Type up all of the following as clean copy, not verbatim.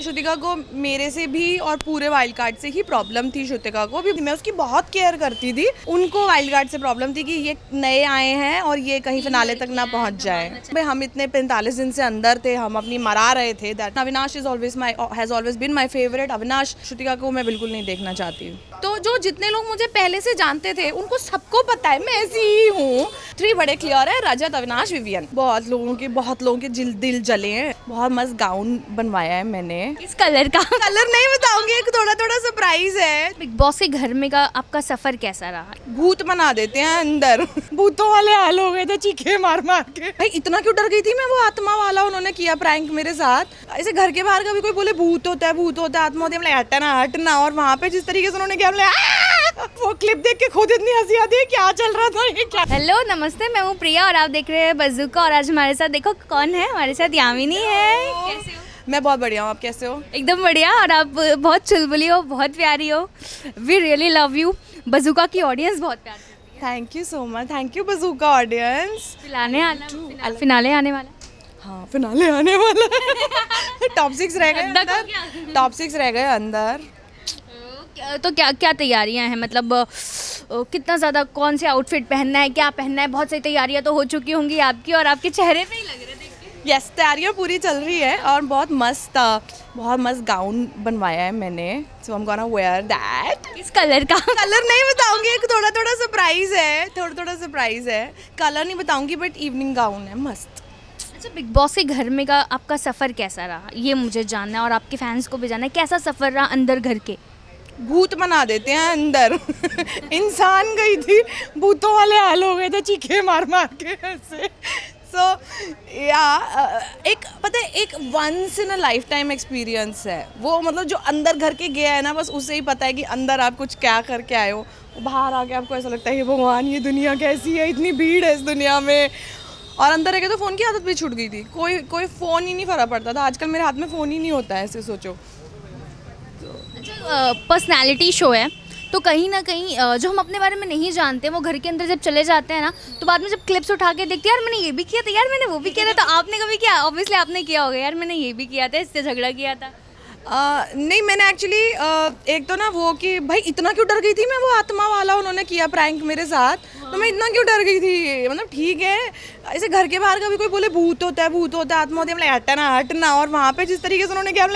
श्रुतिका को मेरे से भी और पूरे वाइल्ड कार्ड से ही प्रॉब्लम थी। श्रुतिका को भी मैं उसकी बहुत केयर करती थी। उनको वाइल्ड कार्ड से प्रॉब्लम थी कि ये नए आए हैं और ये कहीं फिनाले तक ना पहुंच जाए। भाई हम इतने 45 दिन से अंदर थे, हम अपनी मरा रहे थे। That Avinash has always been my favourite. Avinash, Shrutika को मैं बिल्कुल नहीं देखना चाहती। तो जो जितने लोग मुझे पहले से जानते थे उनको सबको पता है मैं ऐसी ही हूँ। 3 बड़े क्लियर है, रजत, अविनाश, विवियन। बहुत लोगों के दिल जले हैं। बहुत मस्त गाउन बनवाया है मैंने। किस कलर का? कलर नहीं बताऊंगी, एक थोड़ा सरप्राइज है। बिग बॉस के घर में का आपका सफर कैसा रहा? भूत बना देते हैं अंदर। भूतों वाले हाल हो गए थे चीखे मार के। भाई इतना क्यों डर गई थी मैं, वो आत्मा वाला उन्होंने किया प्रैंक मेरे साथ। ऐसे घर के बाहर कभी कोई बोले भूत होता है आत्मा होती है, हटना। और वहाँ पे जिस तरीके से उन्होंने किया, वो क्लिप देख के खुद इतनी हंसी आती है। क्या चल रहा था ये क्या? हेलो नमस्ते, मैं हूँ प्रिया और आप देख रहे हैं बज़ूका। और आज हमारे साथ देखो कौन है, हमारे साथ यामिनी है। कैसे हो? मैं बहुत बढ़िया हूँ, आप कैसे हो? एकदम बढ़िया। और आप बहुत चुलबुली हो, बहुत प्यारी हो। We really love you. Bazooka की ऑडियंस बहुत प्यार करती है। Thank you so much. Thank you Bazooka audience. Finale आने वाला। हाँ, फिनाले आने वाला है। टॉप 6 रह गए अंदर। तो क्या तैयारियां हैं, मतलब कितना ज़्यादा कौन से आउटफिट पहनना है, क्या पहनना है? बहुत सारी तैयारियां तो हो चुकी होंगी आपकी और आपके चेहरे पे ही लग रहे देख के। यस, तैयारियां पूरी चल रही है और बहुत मस्त गाउन बनवाया है मैंने। So I am gonna wear that. किस कलर का? कलर नहीं बताऊंगी, एक थोड़ा सरप्राइज है। थोड़ा सरप्राइज है। कलर नहीं बताऊंगी बट इवनिंग गाउन है मस्त। अच्छा, बिग बॉस के घर में का आपका सफ़र कैसा रहा, ये मुझे जानना है और आपके फैंस को भी जानना है। कैसा सफ़र रहा अंदर घर के? भूत बना देते हैं अंदर। इंसान गई थी, भूतों वाले हाल हो गए थे चीखे मार के ऐसे। सो एक once in a lifetime experience है वो। मतलब जो अंदर घर के गया है ना, बस उसे ही पता है कि अंदर आप कुछ क्या करके आए हो। बाहर आके आपको ऐसा लगता है कि भगवान ये दुनिया कैसी है, इतनी भीड़ है इस दुनिया में। और अंदर रह के तो फ़ोन की आदत भी छूट गई थी। कोई फ़ोन ही नहीं फर्क पड़ता था। आजकल मेरे हाथ में फ़ोन ही नहीं होता है, ऐसे सोचो। पर्सनैलिटी शो है तो कहीं ना कहीं जो हम अपने बारे में नहीं जानते, वो घर के अंदर जब चले जाते हैं ना, तो बाद में जब क्लिप्स उठा के देखते हैं, यार मैंने ये भी किया था, यार मैंने वो भी किया था। तो आपने कभी किया? ऑब्वियसली आपने किया होगा, यार मैंने ये भी किया था, इससे झगड़ा किया था। नहीं, मैंने एक्चुअली एक तो ना वो कि भाई इतना क्यों डर गई थी मैं, वो आत्मा वाला उन्होंने किया प्रैंक मेरे साथ। तो मैं इतना क्यों डर गई थी? मतलब ठीक है, ऐसे घर के बाहर कभी कोई बोले भूत होता है आत्मा होती है, हटना। और वहाँ पे जिस तरीके से उन्होंने किया,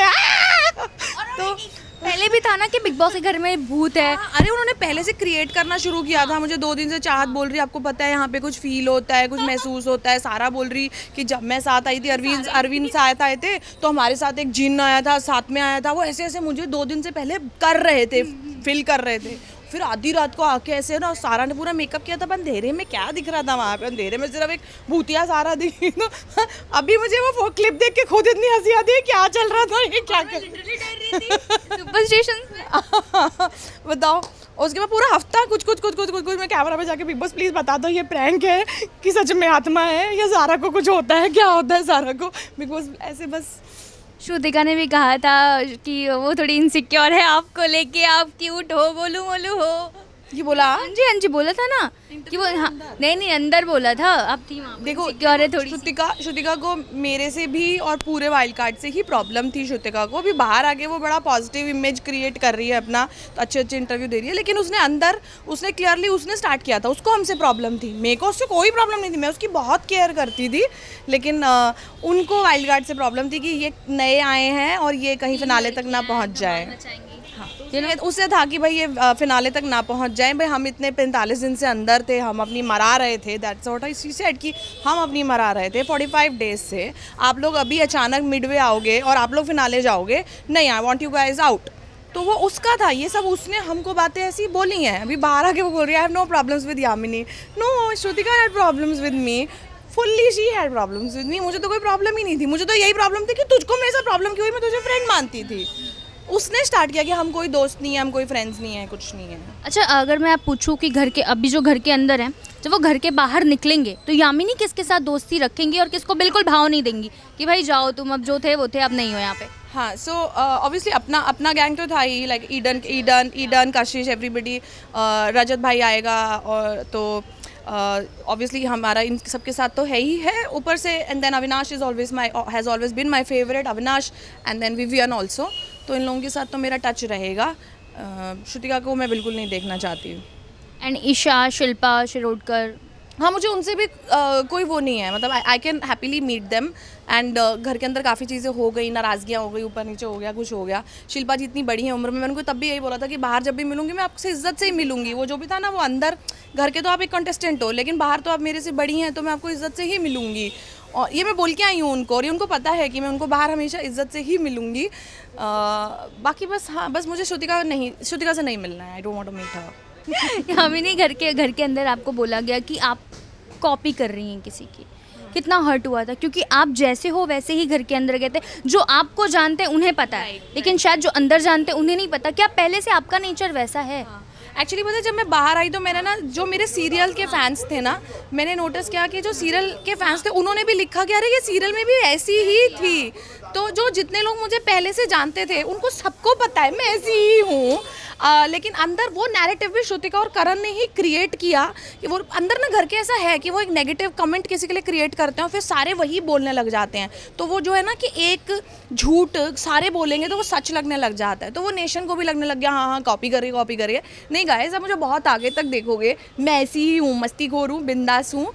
तो पहले भी था ना कि बिग बॉस के घर में भूत है। अरे उन्होंने पहले से क्रिएट करना शुरू किया था। मुझे 2 दिन से चाहत बोल रही, आपको पता है यहाँ पे कुछ फील होता है, कुछ महसूस होता है। सारा बोल रही कि जब मैं साथ आई थी, अरविंद साथ आए थे, तो हमारे साथ एक जिन्न आया था, साथ में आया था। वो ऐसे मुझे 2 दिन से पहले कर रहे थे, फील कर रहे थे। फिर आधी रात को आके ऐसे ना, सारा ने पूरा मेकअप किया था। अंधेरे में क्या दिख रहा था वहाँ पे? अंधेरे में सिर्फ एक भूतिया सारा दिखी। तो अभी मुझे वो क्लिप देख के खुद इतनी हंसी आती है। क्या चल रहा था ये, क्या सुपरस्टिशन बताओ। उसके बाद पूरा हफ्ता कुछ मैं कैमरा पे जाके, बिग बॉस प्लीज बता दो ये प्रैंक है कि सच में आत्मा है या सारा को कुछ होता है, क्या होता है सारा को? बिग बॉस ऐसे बस। श्रुतिका ने भी कहा था कि वो थोड़ी इनसिक्योर है आपको लेके, आप क्यूट हो, गोलू मोलू हो। ये बोला? हाँ जी बोला था ना कि वो, हाँ नहीं अंदर बोला था। आप थी वहाँ, देखो सिक्योर है थोड़ी। श्रुतिका को मेरे से भी और पूरे वाइल्ड कार्ड से ही प्रॉब्लम थी। श्रुतिका को अभी बाहर आके वो बड़ा पॉजिटिव इमेज क्रिएट कर रही है अपना, तो अच्छे इंटरव्यू दे रही है। लेकिन उसने क्लियरली स्टार्ट किया था, उसको हमसे प्रॉब्लम थी। मेरे को उससे कोई प्रॉब्लम नहीं थी, मैं उसकी बहुत केयर करती थी। लेकिन उनको वाइल्ड कार्ड से प्रॉब्लम थी कि ये नए आए हैं और ये कहीं फिनाले तक ना पहुँच जाए। उससे था कि भाई ये फिनाले तक ना पहुंच जाए। भाई हम इतने 45 दिन से अंदर थे, हम अपनी मरा रहे थे। दैट्स व्हाट आई सेड कि हम अपनी मरा रहे थे 45 डेज से। आप लोग अभी अचानक मिडवे आओगे और आप लोग फिनाले जाओगे, नहीं, I want you guys out. तो वो उसका था ये सब। उसने हमको बातें ऐसी बोली हैं। अभी बाहर आके वो बोल रही है, I have no problems with Yamini. No, Shrutika had problems with me, fully she had problems with me. मुझे तो कोई प्रॉब्लम ही नहीं थी। मुझे तो यही प्रॉब्लम थी कि तुझको मेरे साथ प्रॉब्लम क्यों हुई, मैं तुझे फ्रेंड मानती थी। उसने स्टार्ट किया कि हम कोई दोस्त नहीं है, हम कोई फ्रेंड्स नहीं है, कुछ नहीं है। अच्छा, अगर मैं आप पूछूं कि घर के अभी जो घर के अंदर हैं, जब वो घर के बाहर निकलेंगे तो यामिनी किसके साथ दोस्ती रखेंगी और किसको बिल्कुल भाव नहीं देंगी कि भाई जाओ तुम, अब जो थे वो थे, अब नहीं हो यहाँ पे? हाँ, सो ऑब्वियसली अपना गैंग तो था ही, लाइक ईडन, कशिश, एवरीबडी। रजत भाई आएगा और तो ऑब्वियसली हमारा इन सबके साथ तो है ही है, ऊपर से and then Avinash has always been my favourite, Avinash and then Vivian also, तो इन लोगों के साथ तो मेरा टच रहेगा। श्रुतिका को मैं बिल्कुल नहीं देखना चाहती हूँ। एंड ईशा, शिल्पा शिरोडकर, हाँ, मुझे उनसे भी कोई वो नहीं है, मतलब I can happily meet them and घर के अंदर काफ़ी चीज़ें हो गई, नाराज़गियाँ हो गई, ऊपर नीचे हो गया, कुछ हो गया। शिल्पा जी इतनी बड़ी है उम्र में, मैंने उनको तब भी यही बोला था कि बाहर जब भी मिलूंगी मैं आपसे इज्जत से ही मिलूंगी। वो जो भी था ना, वो अंदर घर के तो आप एक कंटेस्टेंट हो, लेकिन बाहर तो आप मेरे से बड़ी हैं, तो मैं आपको इज्जत से ही मिलूंगी। और ये मैं बोल के आई हूँ उनको, और ये उनको पता है कि मैं उनको बाहर हमेशा इज्जत से ही मिलूंगी। बाकी बस हाँ, बस मुझे श्रुतिका से नहीं मिलना है। I don't want to meet her. Yamini, घर के अंदर आपको बोला गया कि आप कॉपी कर रही हैं किसी की, कितना हर्ट हुआ था? क्योंकि आप जैसे हो वैसे ही घर के अंदर गए थे, जो आपको जानते हैं उन्हें पता है, लेकिन शायद जो अंदर जानते हैं उन्हें नहीं पता। क्या पहले से आपका नेचर वैसा है? एक्चुअली पता है, जब मैं बाहर आई तो मैंने ना, जो मेरे सीरियल के फैंस थे ना, मैंने नोटिस किया कि जो सीरियल के फैंस थे उन्होंने भी लिखा कि अरे ये सीरियल में भी ऐसी ही थी। तो जो जितने लोग मुझे पहले से जानते थे उनको सबको पता है मैं ऐसी ही हूँ। लेकिन अंदर वो नैरेटिव भी श्रुतिका और करण ने ही क्रिएट किया कि वो अंदर ना घर के ऐसा है कि वो एक नेगेटिव कमेंट किसी के लिए क्रिएट करते हैं और फिर सारे वही बोलने लग जाते हैं। तो वो जो है ना कि एक झूठ सारे बोलेंगे तो वो सच लगने लग जाता है, तो वो नेशन को भी लगने लग गया हाँ कॉपी करिए। नहीं गाइस, अब मुझे बहुत आगे तक देखोगे, मैं ऐसी ही हूँ, मस्तीखोर हूँ, बिंदास हूँ,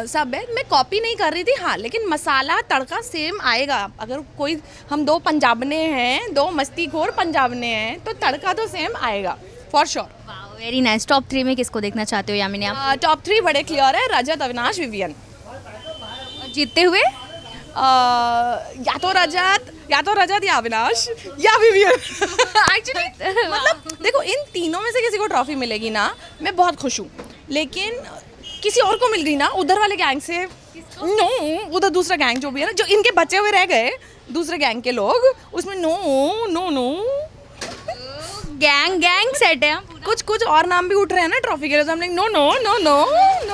सब है। मैं कॉपी नहीं कर रही थी, हाँ, लेकिन मसाला तड़का सेम आएगा। अगर कोई हम दो पंजाबने हैं, दो मस्तीखोर पंजाबने हैं, तो तड़का तो सेम आएगा for sure. Very nice. Top 3 में किसको देखना चाहते हो यामिनी आप? टॉप 3 बड़े क्लियर है, रजत, अविनाश, विवियन। जीतते हुए या तो रजत या अविनाश या विवियन। एक्चुअली मतलब देखो, इन तीनों में से किसी को ट्रॉफी मिलेगी ना, मैं बहुत खुश हूँ। लेकिन किसी और को मिल गई ना उधर वाले गैंग से, नो, उधर दूसरा गैंग जो भी है ना, जो इनके बचे हुए रह गए दूसरे गैंग के लोग, उसमें नो गैंग सेट है। कुछ और नाम भी उठ रहे हैं ना ट्रॉफी के लिए, तो हम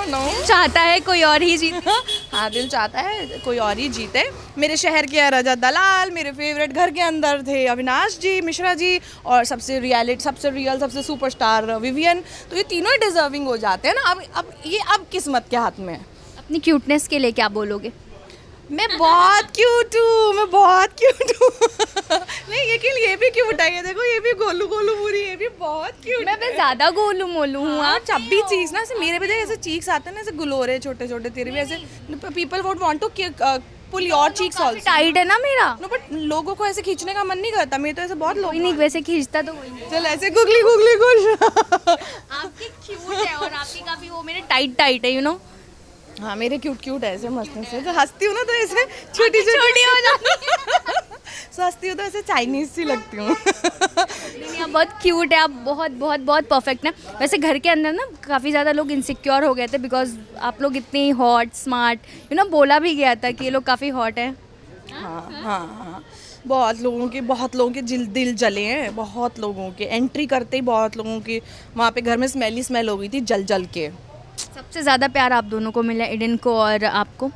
नो चाहता है कोई और ही जीते। हाँ, दिल चाहता है कोई और ही जीते। मेरे शहर के रजत दलाल, मेरे फेवरेट घर के अंदर थे अविनाश जी, मिश्रा जी, और सबसे रियल, सबसे सुपरस्टार विवियन। तो ये तीनों ही डिजर्विंग हो जाते हैं ना। अब किस्मत के हाथ में है। अपनी क्यूटनेस के लिए क्या बोलोगे? मैं बहुत क्यूट हूँ। नहीं, ये भी क्यूट है, ये देखो, ये भी गोलू पूरी, ये भी बहुत क्यूट। मैं ज़्यादा गोलू मोलू हूँ। हाँ, चब्बी चीज ना, ऐसे मेरे भी देख ऐसे चीक्स आते हैं ना, ऐसे ग्लोरे छोटे, तेरे भी ऐसे। People would want to pull your cheeks also. Tight है ना मेरा। नो, बट लोगों को ऐसे खींचने का मन नहीं करता। मेरे तो ऐसे बहुत लोग नहीं, वैसे खींचता तो कोई नहीं। चल ऐसे गुगली कुछ। आपके क्यूट है और आपकी काफी वो मेरे टाइट है, यू नो। हाँ, मेरे क्यूट है ऐसे मस्त से, तो हंसती हूँ ना तो ऐसे छोटी हो जाती। हंसती हूँ तो ऐसे चाइनीज सी लगती हूँ। नहीं, आप बहुत क्यूट है, आप बहुत परफेक्ट हैं। वैसे घर के अंदर ना काफ़ी ज़्यादा लोग इनसिक्योर हो गए थे बिकॉज आप लोग इतने हॉट, स्मार्ट, यू नो, बोला भी गया था कि ये लोग काफ़ी हॉट है। हाँ, बहुत लोगों के दिल जले हैं। बहुत लोगों के एंट्री करते ही बहुत लोगों की वहाँ पे घर में स्मेल हो गई थी जल के। सबसे ज़्यादा प्यार आप दोनों को मिला, एडन को और आपको।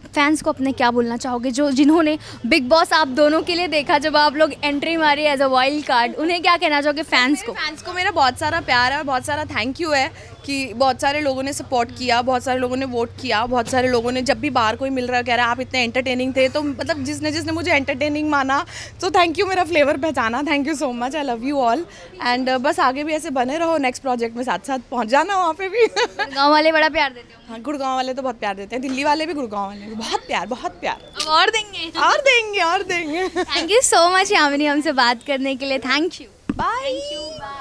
फैंस को अपने क्या बोलना चाहोगे, जिन्होंने बिग बॉस आप दोनों के लिए देखा, जब आप लोग एंट्री मारी एज अ वाइल्ड कार्ड, उन्हें क्या कहना चाहोगे फैंस को? मेरा बहुत सारा प्यार है और बहुत सारा थैंक यू है कि बहुत सारे लोगों ने सपोर्ट किया, बहुत सारे लोगों ने वोट किया, बहुत सारे लोगों ने जब भी बाहर कोई मिल रहा है कह रहा है आप इतने एंटरटेनिंग थे, तो मतलब जिसने मुझे एंटरटेनिंग माना, तो थैंक यू, मेरा फ्लेवर पहचाना, thank you so much, I love you all. And बस आगे भी ऐसे बने रहो, नेक्स्ट प्रोजेक्ट में साथ पहुँच जाना वहाँ पे भी। गाँव वाले बड़ा प्यार देते हो? हाँ, गुड़गांव वाले तो बहुत प्यार देते हैं, दिल्ली वाले भी, गुड़गांव वाले भी, बहुत प्यार। और देंगे। और देंगे। Thank you so much Yamini हमसे बात करने के लिए। Thank you. बाय।